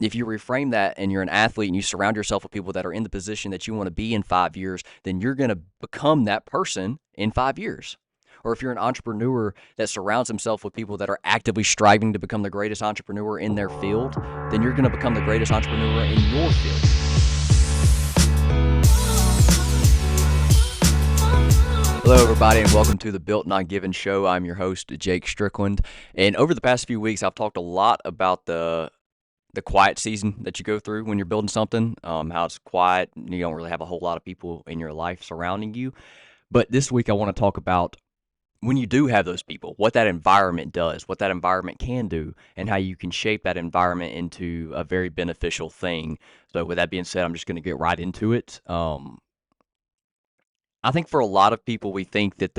if you reframe that and you're an athlete and you surround yourself with people that are in the position that you want to be in 5 years, then you're going to become that person in 5 years. Or if you're an entrepreneur that surrounds himself with people that are actively striving to become the greatest entrepreneur in their field, then you're going to become the greatest entrepreneur in your field. Hello, everybody, and welcome to the Built Not Given show. I'm your host, Jake Strickland. And over the past few weeks, I've talked a lot about the quiet season that you go through when you're building something, how it's quiet, and you don't really have a whole lot of people in your life surrounding you. But this week, I want to talk about when you do have those people, what that environment does, what that environment can do, and how you can shape that environment into a very beneficial thing. So with that being said, I'm just going to get right into it. I think for a lot of people, we think that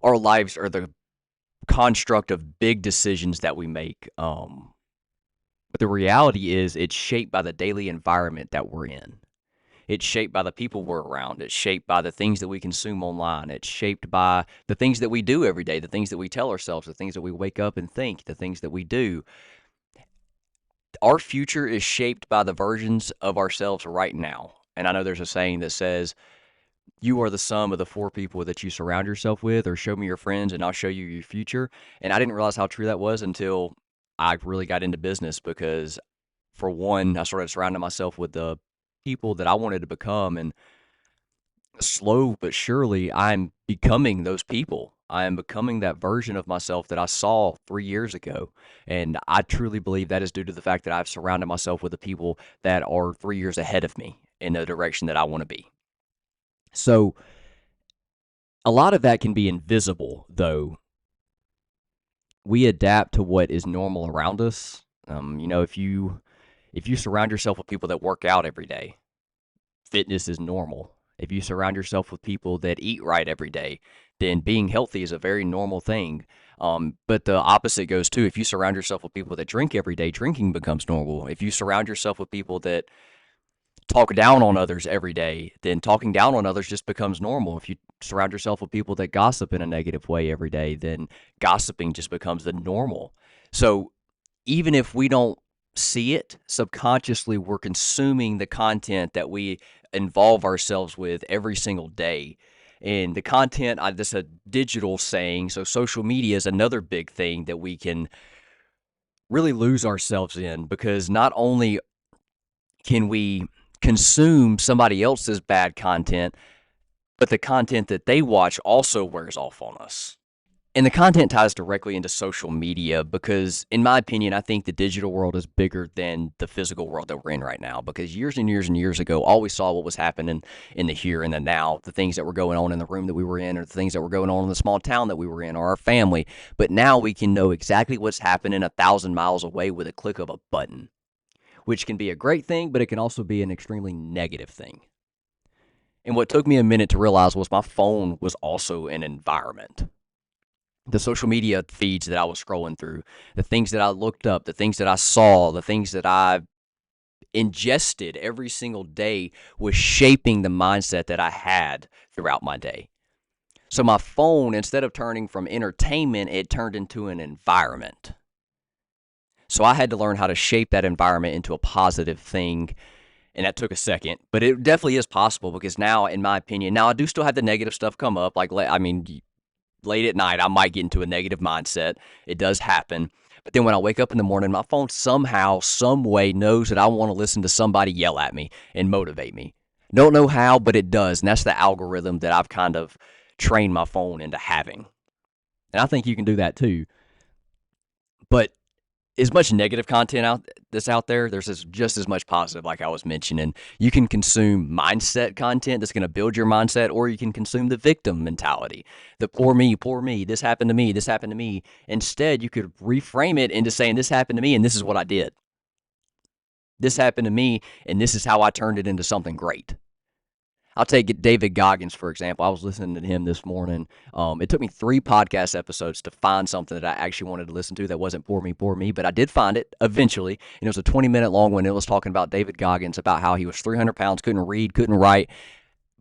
our lives are the construct of big decisions that we make. But the reality is it's shaped by the daily environment that we're in. It's shaped by the people we're around. It's shaped by the things that we consume online. It's shaped by the things that we do every day, the things that we tell ourselves, the things that we wake up and think, the things that we do. Our future is shaped by the versions of ourselves right now. And I know there's a saying that says, you are the sum of the four people that you surround yourself with, or show me your friends and I'll show you your future. And I didn't realize how true that was until I really got into business, because for one, I started surrounding myself with the people that I wanted to become, and slow but surely I'm becoming those people. I am becoming that version of myself that I saw 3 years ago. And I truly believe that is due to the fact that I've surrounded myself with the people that are 3 years ahead of me in the direction that I want to be. So a lot of that can be invisible, though. We adapt to what is normal around us. If you surround yourself with people that work out every day, fitness is normal. If you surround yourself with people that eat right every day, then being healthy is a very normal thing. But the opposite goes too. If you surround yourself with people that drink every day, drinking becomes normal. If you surround yourself with people that talk down on others every day, then talking down on others just becomes normal. If you surround yourself with people that gossip in a negative way every day, then gossiping just becomes the normal. So even if we don't see it, subconsciously we're consuming the content that we involve ourselves with every single day. And the content, this is a digital saying, so social media is another big thing that we can really lose ourselves in, because not only can we consume somebody else's bad content, but the content that they watch also wears off on us. And the content ties directly into social media because, in my opinion, I think the digital world is bigger than the physical world that we're in right now. Because years and years and years ago, all we saw what was happening in the here and the now, the things that were going on in the room that we were in, or the things that were going on in the small town that we were in, or our family. But now we can know exactly what's happening 1,000 miles away with a click of a button, which can be a great thing, but it can also be an extremely negative thing. And what took me a minute to realize was my phone was also an environment. The social media feeds that I was scrolling through, the things that I looked up, the things that I saw, the things that I ingested every single day was shaping the mindset that I had throughout my day. So my phone, instead of turning from entertainment, it turned into an environment. So I had to learn how to shape that environment into a positive thing, and that took a second. But it definitely is possible, because now, in my opinion, now I do still have the negative stuff come up. Late at night, I might get into a negative mindset. It does happen. But then when I wake up in the morning, my phone somehow, some way knows that I want to listen to somebody yell at me and motivate me. Don't know how, but it does. And that's the algorithm that I've kind of trained my phone into having. And I think you can do that too. But as much negative content that's out there, there's just as much positive, like I was mentioning. You can consume mindset content that's going to build your mindset, or you can consume the victim mentality. The poor me, this happened to me, this happened to me. Instead, you could reframe it into saying, this happened to me and this is what I did. This happened to me and this is how I turned it into something great. I'll take David Goggins, for example. I was listening to him this morning. It took me 3 podcast episodes to find something that I actually wanted to listen to that wasn't poor me, but I did find it eventually. And it was a 20-minute long one. It was talking about David Goggins, about how he was 300 pounds, couldn't read, couldn't write,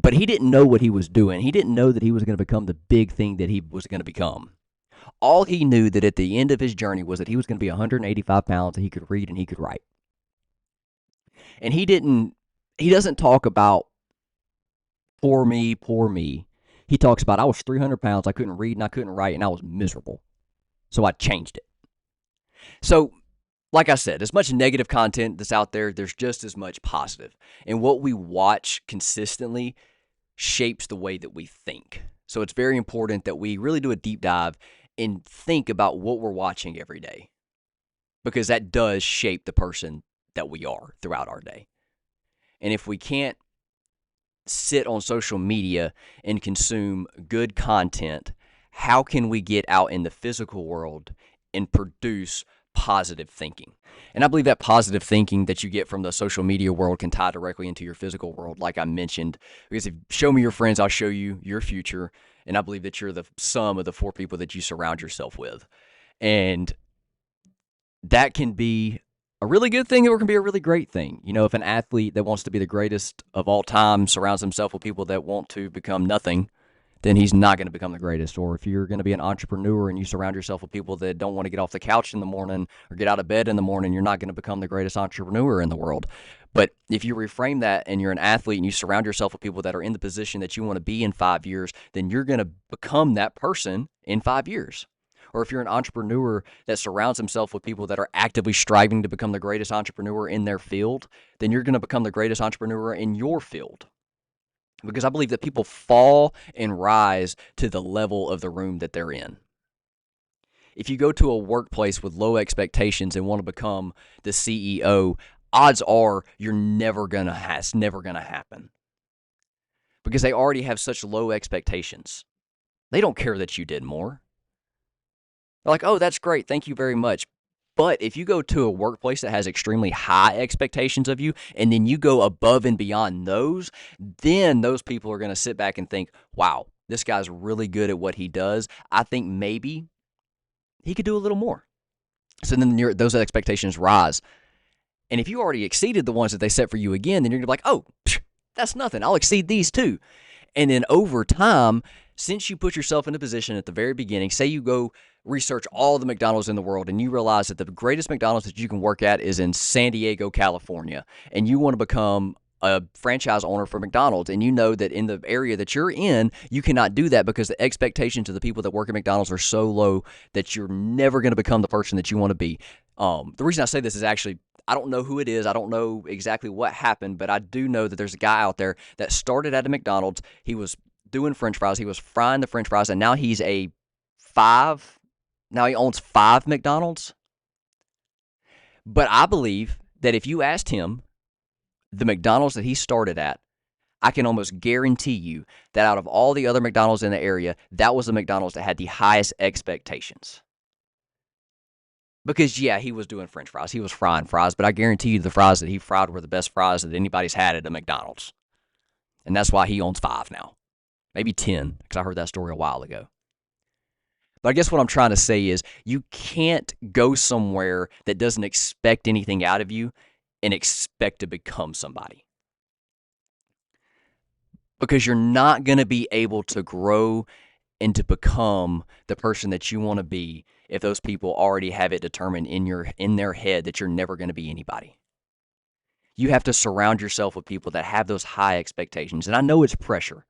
but he didn't know what he was doing. He didn't know that he was going to become the big thing that he was going to become. All he knew that at the end of his journey was that he was going to be 185 pounds, and he could read and he could write. And he doesn't talk about poor me, poor me. He talks about I was 300 pounds, I couldn't read and I couldn't write, and I was miserable. So I changed it. So, like I said, as much negative content that's out there, there's just as much positive. And what we watch consistently shapes the way that we think. So it's very important that we really do a deep dive and think about what we're watching every day, because that does shape the person that we are throughout our day. And if we can't sit on social media and consume good content, how can we get out in the physical world and produce positive thinking? And I believe that positive thinking that you get from the social media world can tie directly into your physical world, like I mentioned. Because if you show me your friends, I'll show you your future. And I believe that you're the sum of the 4 people that you surround yourself with. And that can be a really good thing, or it can be a really great thing. You know, if an athlete that wants to be the greatest of all time surrounds himself with people that want to become nothing, then he's not going to become the greatest. Or if you're going to be an entrepreneur and you surround yourself with people that don't want to get off the couch in the morning or get out of bed in the morning, you're not going to become the greatest entrepreneur in the world. But if you reframe that and you're an athlete and you surround yourself with people that are in the position that you want to be in 5 years, then you're going to become that person in 5 years. Or if you're an entrepreneur that surrounds himself with people that are actively striving to become the greatest entrepreneur in their field, then you're going to become the greatest entrepreneur in your field. Because I believe that people fall and rise to the level of the room that they're in. If you go to a workplace with low expectations and want to become the CEO, odds are you're never going to it's never going to happen. Because they already have such low expectations. They don't care that you did more. They're like, oh, that's great. Thank you very much. But if you go to a workplace that has extremely high expectations of you, and then you go above and beyond those, then those people are going to sit back and think, wow, this guy's really good at what he does. I think maybe he could do a little more. So then those expectations rise. And if you already exceeded the ones that they set for you again, then you're going to be like, oh, that's nothing. I'll exceed these too. And then over time, since you put yourself in a position at the very beginning, say you go research all the McDonald's in the world and you realize that the greatest McDonald's that you can work at is in San Diego, California, and you want to become a franchise owner for McDonald's, and you know that in the area that you're in, you cannot do that because the expectations of the people that work at McDonald's are so low that you're never going to become the person that you want to be. The reason I say this is actually, I don't know who it is. I don't know exactly what happened, but I do know that there's a guy out there that started at a McDonald's. He was doing French fries. He was frying the French fries, and now he owns 5 McDonald's. But I believe that if you asked him the McDonald's that he started at, I can almost guarantee you that out of all the other McDonald's in the area, that was the McDonald's that had the highest expectations. Because, yeah, he was doing French fries. He was frying fries, but I guarantee you the fries that he fried were the best fries that anybody's had at a McDonald's. And that's why he owns 5 now. Maybe 10, because I heard that story a while ago. But I guess what I'm trying to say is you can't go somewhere that doesn't expect anything out of you and expect to become somebody. Because you're not going to be able to grow and to become the person that you want to be if those people already have it determined in their head that you're never going to be anybody. You have to surround yourself with people that have those high expectations. And I know it's pressure,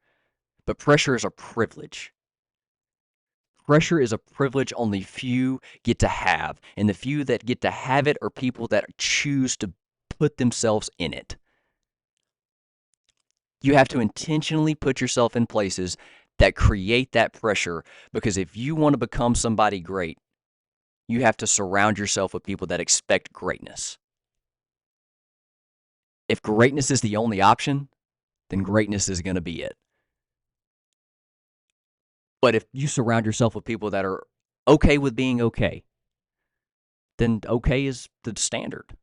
but pressure is a privilege. Pressure is a privilege only few get to have, and the few that get to have it are people that choose to put themselves in it. You have to intentionally put yourself in places that create that pressure, because if you want to become somebody great, you have to surround yourself with people that expect greatness. If greatness is the only option, then greatness is going to be it. But if you surround yourself with people that are okay with being okay, then okay is the standard.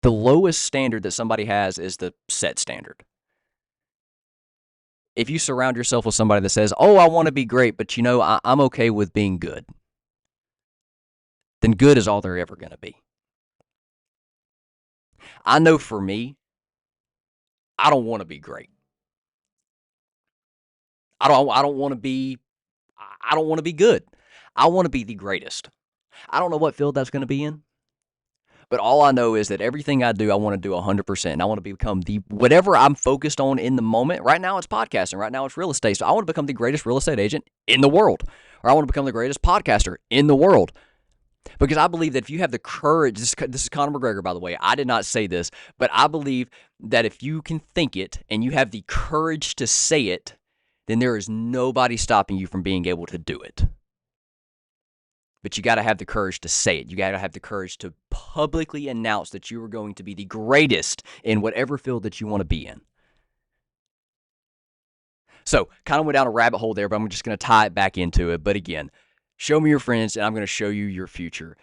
The lowest standard that somebody has is the set standard. If you surround yourself with somebody that says, oh, I want to be great, but I'm okay with being good, then good is all they're ever going to be. I know for me, I don't want to be great. I don't want to be good. I want to be the greatest. I don't know what field that's going to be in, But all I know is that everything I do, I want to do 100%. And I want to become whatever I'm focused on in the moment. Right now, it's podcasting. Right now, it's real estate. So I want to become the greatest real estate agent in the world, or I want to become the greatest podcaster in the world. Because I believe that if you have the courage, this is Conor McGregor, by the way. I did not say this, but I believe that if you can think it and you have the courage to say it, then there is nobody stopping you from being able to do it. But you got to have the courage to say it. You got to have the courage to publicly announce that you are going to be the greatest in whatever field that you want to be in. So, kind of went down a rabbit hole there, but I'm just going to tie it back into it. But again, show me your friends, and I'm going to show you your future.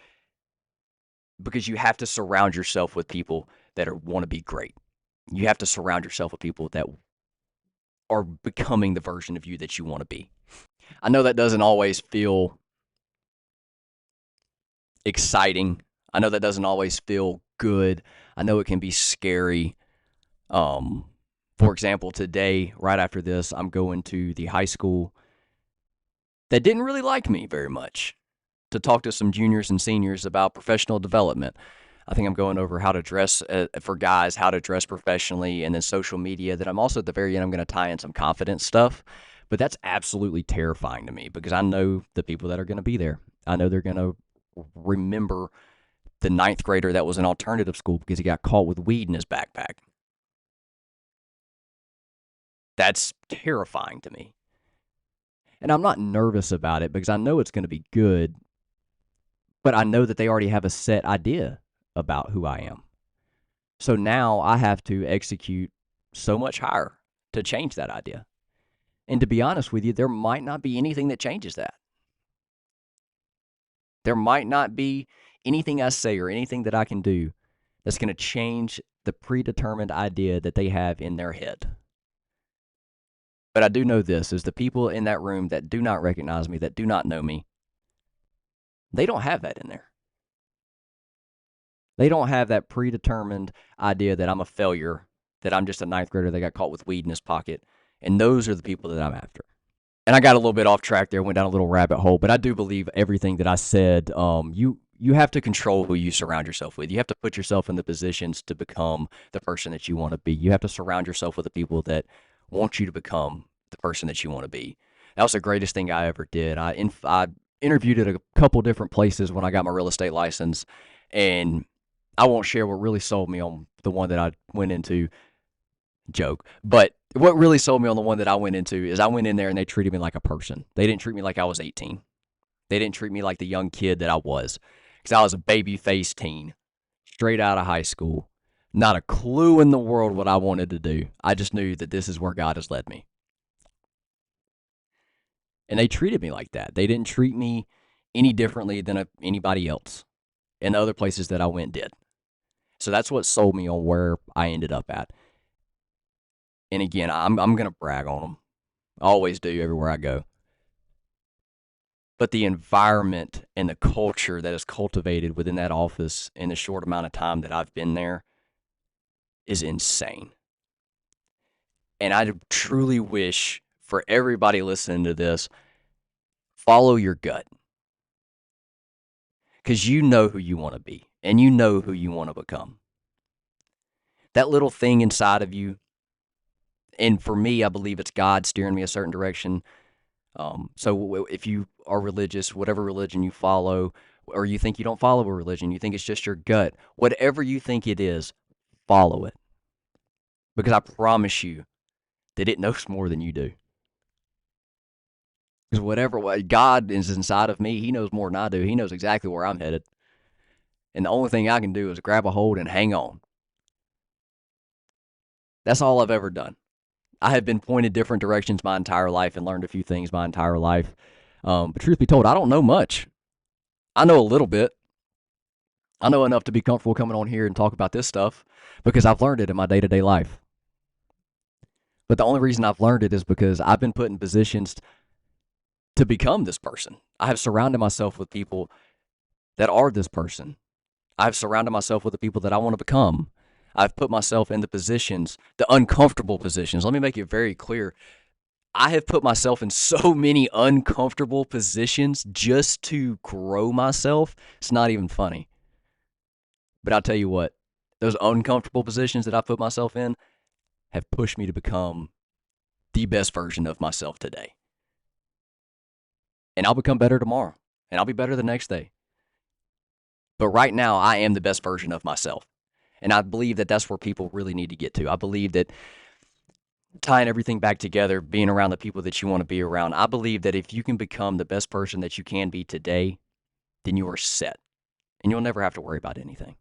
Because you have to surround yourself with people that want to be great. You have to surround yourself with people that are becoming the version of you that you want to be. I know that doesn't always feel exciting. I know that doesn't always feel good. I know it can be scary. For example, today, right after this, I'm going to the high school that didn't really like me very much to talk to some juniors and seniors about professional development. I think I'm going over how to dress for guys, how to dress professionally, and then social media. That I'm also at the very end, I'm going to tie in some confidence stuff. But that's absolutely terrifying to me because I know the people that are going to be there. I know they're going to remember the 9th grader that was in alternative school because he got caught with weed in his backpack. That's terrifying to me. And I'm not nervous about it because I know it's going to be good, but I know that they already have a set idea about who I am. So now I have to execute so much higher to change that idea. And to be honest with you, there might not be anything that changes that. There might not be anything I say or anything that I can do that's going to change the predetermined idea that they have in their head. But I do know this, is the people in that room that do not recognize me, that do not know me, they don't have that in there. They don't have that predetermined idea that I'm a failure, that I'm just a 9th grader that got caught with weed in his pocket. And those are the people that I'm after. And I got a little bit off track there, went down a little rabbit hole, but I do believe everything that I said. You have to control who you surround yourself with. You have to put yourself in the positions to become the person that you want to be. You have to surround yourself with the people that want you to become the person that you want to be. That was the greatest thing I ever did. I interviewed at a couple different places when I got my real estate license, and I won't share what really sold me on the one that I went into. Joke. But what really sold me on the one that I went into is I went in there and they treated me like a person. They didn't treat me like I was 18. They didn't treat me like the young kid that I was, because I was a baby-faced teen, straight out of high school. Not a clue in the world what I wanted to do. I just knew that this is where God has led me. And they treated me like that. They didn't treat me any differently than anybody else. And the other places that I went did. So that's what sold me on where I ended up at. And again, I'm going to brag on them. I always do everywhere I go. But the environment and the culture that is cultivated within that office in the short amount of time that I've been there is insane. And I truly wish for everybody listening to this, follow your gut. Because you know who you want to be, and you know who you want to become. That little thing inside of you, and for me, I believe it's God steering me a certain direction. So if you are religious, whatever religion you follow, or you think you don't follow a religion, you think it's just your gut, whatever you think it is, follow it. Because I promise you that it knows more than you do. Because whatever God is inside of me, he knows more than I do. He knows exactly where I'm headed. And the only thing I can do is grab a hold and hang on. That's all I've ever done. I have been pointed different directions my entire life and learned a few things my entire life. But truth be told, I don't know much. I know a little bit. I know enough to be comfortable coming on here and talk about this stuff because I've learned it in my day-to-day life. But the only reason I've learned it is because I've been put in positions to become this person. I have surrounded myself with people that are this person. I've surrounded myself with the people that I want to become. I've put myself in the positions, the uncomfortable positions. Let me make it very clear. I have put myself in so many uncomfortable positions just to grow myself. It's not even funny. But I'll tell you what, those uncomfortable positions that I put myself in have pushed me to become the best version of myself today. And I'll become better tomorrow, and I'll be better the next day. But right now, I am the best version of myself. And I believe that that's where people really need to get to. I believe that tying everything back together, being around the people that you want to be around, I believe that if you can become the best person that you can be today, then you are set. And you'll never have to worry about anything.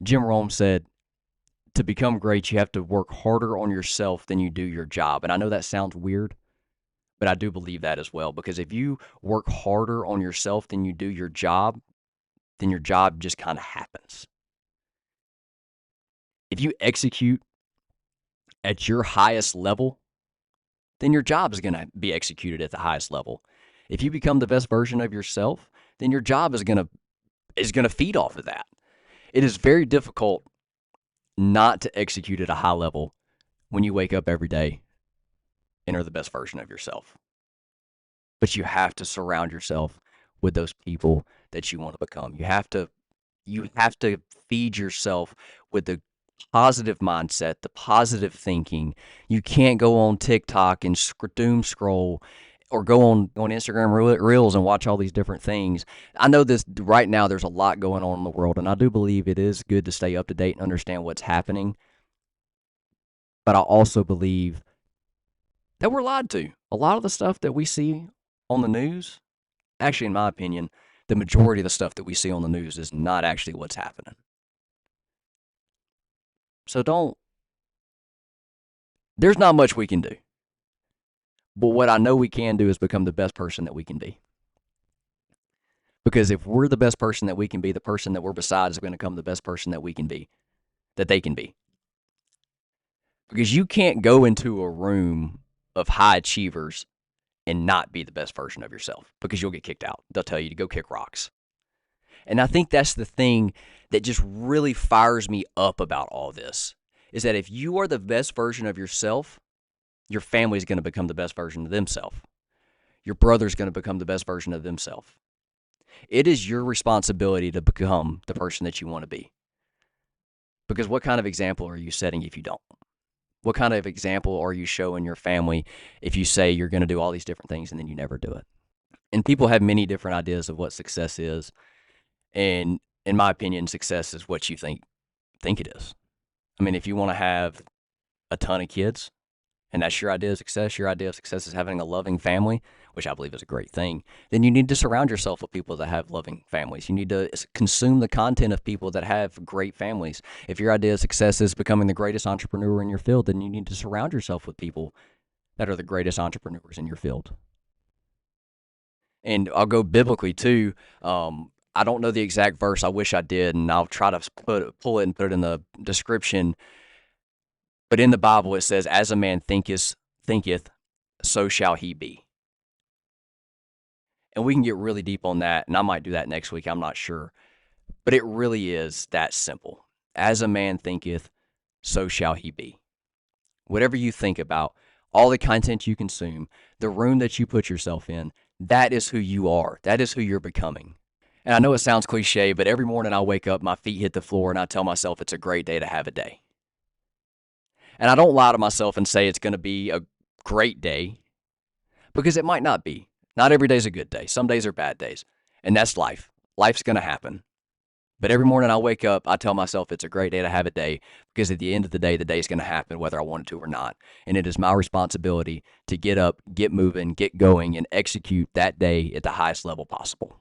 Jim Rome said, to become great, you have to work harder on yourself than you do your job. And I know that sounds weird, but I do believe that as well. Because if you work harder on yourself than you do your job, then your job just kind of happens. If you execute at your highest level, then your job is going to be executed at the highest level. If you become the best version of yourself, then your job is going to feed off of that. It is very difficult not to execute at a high level when you wake up every day and are the best version of yourself. But you have to surround yourself with those people that you want to become. You have to feed yourself with the positive mindset, the positive thinking. You can't go on TikTok and doom scroll or go on Instagram Reels and watch all these different things. I know this right now, there's a lot going on in the world, and I do believe it is good to stay up to date and understand what's happening. But I also believe that we're lied to. A lot of the stuff that we see on the news, actually, in my opinion, the majority of the stuff that we see on the news is not actually what's happening. So there's not much we can do. But what I know we can do is become the best person that we can be. Because if we're the best person that we can be, the person that we're beside is going to become the best person that we can be, that they can be. Because you can't go into a room of high achievers and not be the best version of yourself, because you'll get kicked out. They'll tell you to go kick rocks. And I think that's the thing that just really fires me up about all this, is that if you are the best version of yourself, your family is going to become the best version of themselves. Your brother's going to become the best version of themselves. It is your responsibility to become the person that you want to be. Because what kind of example are you setting if you don't? What kind of example are you showing your family if you say you're going to do all these different things and then you never do it? And people have many different ideas of what success is. And in my opinion, success is what you think it is. I mean, if you want to have a ton of kids, and that's your idea of success is having a loving family, which I believe is a great thing, then you need to surround yourself with people that have loving families. You need to consume the content of people that have great families. If your idea of success is becoming the greatest entrepreneur in your field, then you need to surround yourself with people that are the greatest entrepreneurs in your field. And I'll go biblically too. I don't know the exact verse. I wish I did, and I'll try to pull it and put it in the description. But in the Bible, it says, as a man thinketh, so shall he be. And we can get really deep on that, and I might do that next week. I'm not sure. But it really is that simple. As a man thinketh, so shall he be. Whatever you think about, all the content you consume, the room that you put yourself in, that is who you are. That is who you're becoming. And I know it sounds cliche, but every morning I wake up, my feet hit the floor, and I tell myself it's a great day to have a day. And I don't lie to myself and say it's going to be a great day, because it might not be. Not every day's a good day. Some days are bad days. And that's life. Life's going to happen. But every morning I wake up, I tell myself it's a great day to have a day, because at the end of the day is going to happen whether I want it to or not. And it is my responsibility to get up, get moving, get going, and execute that day at the highest level possible.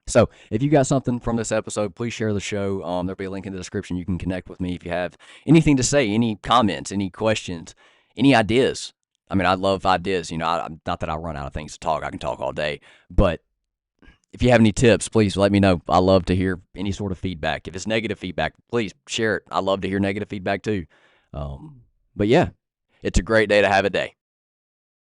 So if you got something from this episode, please share the show. There'll be a link in the description. You can connect with me if you have anything to say, any comments, any questions, any ideas. I mean, I love ideas. You know, not that I run out of things to talk. I can talk all day. But if you have any tips, please let me know. I love to hear any sort of feedback. If it's negative feedback, please share it. I love to hear negative feedback too. But yeah, it's a great day to have a day.